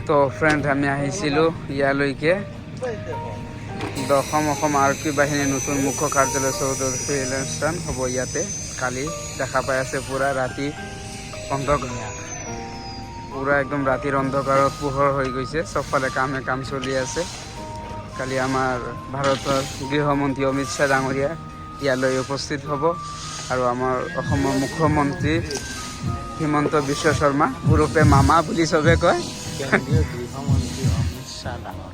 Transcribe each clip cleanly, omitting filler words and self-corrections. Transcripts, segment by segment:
তো ফ্ৰেণ্ড আমি আহিছিলোঁ ইয়ালৈকে অসম আৰক্ষী বাহিনীৰ নতুন মুখ্য কাৰ্যালয় চৌধুৰী অনুষ্ঠান হ'ব ইয়াতে কালি দেখা পাই আছে পুৰা ৰাতি অন্ধকাৰ পুৰা একদম ৰাতিৰ অন্ধকাৰত পোহৰ হৈ গৈছে চবফালে কাম চলি আছে কালি আমাৰ ভাৰতৰ গৃহমন্ত্ৰী অমিত শ্বাহ ডাঙৰীয়া ইয়ালৈ উপস্থিত হ'ব আৰু আমাৰ অসমৰ মুখ্যমন্ত্ৰী হিমন্ত বিশ্ব শৰ্মা ওৰফে মামা বুলি চবে কয় কেন্দ্ৰীয় গৃহমন্ত্ৰী অমিত শ্বাহ ডাঙৰ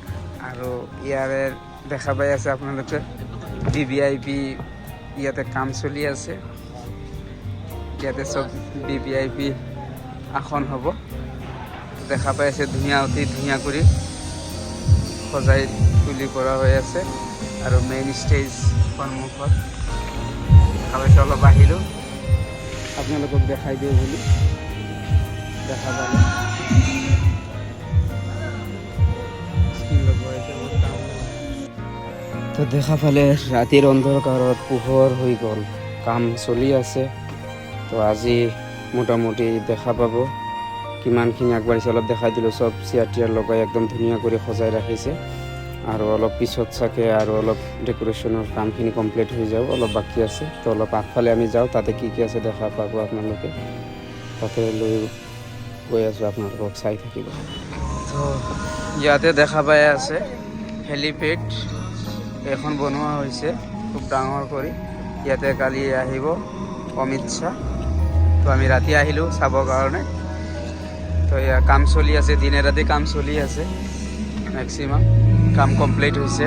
আৰু ইয়াৰে দেখা পাই আছে আপোনালোকে VVIP ইয়াতে কাম চলি আছে ইয়াতে চব VVIP আসন হ'ব দেখা পাই আছে অতি ধুনীয়া কৰি সজাই তুলি কৰা হৈ আছে আৰু মেইন ষ্টেজ সন্মুখত দেখা অলপ আহিলোঁ আপোনালোকক দেখাই দিওঁ বুলি দেখা পালে তো দেখা পালে ৰাতিৰ অন্ধকাৰত পোহৰ হৈ গ'ল কাম চলি আছে তো আজি মোটামুটি দেখা পাব কিমানখিনি আগবাঢ়িছে অলপ দেখাই দিলোঁ চব চেয়াৰ টিয়াৰ লগাই একদম ধুনীয়া কৰি সজাই ৰাখিছে আৰু অলপ পিছত চাগে আৰু অলপ ডেক'ৰেশ্যনৰ কামখিনি কমপ্লিট হৈ যাব অলপ বাকী আছে তো অলপ আগফালে আমি যাওঁ তাতে কি আছে দেখা পাব আপোনালোকে তাতে লৈ গৈ আছোঁ আপোনালোকক চাই থাকিব তো ইয়াতে দেখা পাই আছে হেলিপেড এখন বনোৱা হৈছে খুব ডাঙৰ কৰি ইয়াতে কালি আহিব অমিত শ্বাহ তো আমি ৰাতি আহিলোঁ চাবৰ কাৰণে তো এয়া কাম চলি আছে দিনে ৰাতি কাম চলি আছে মেক্সিমাম কাম কমপ্লিট হৈছে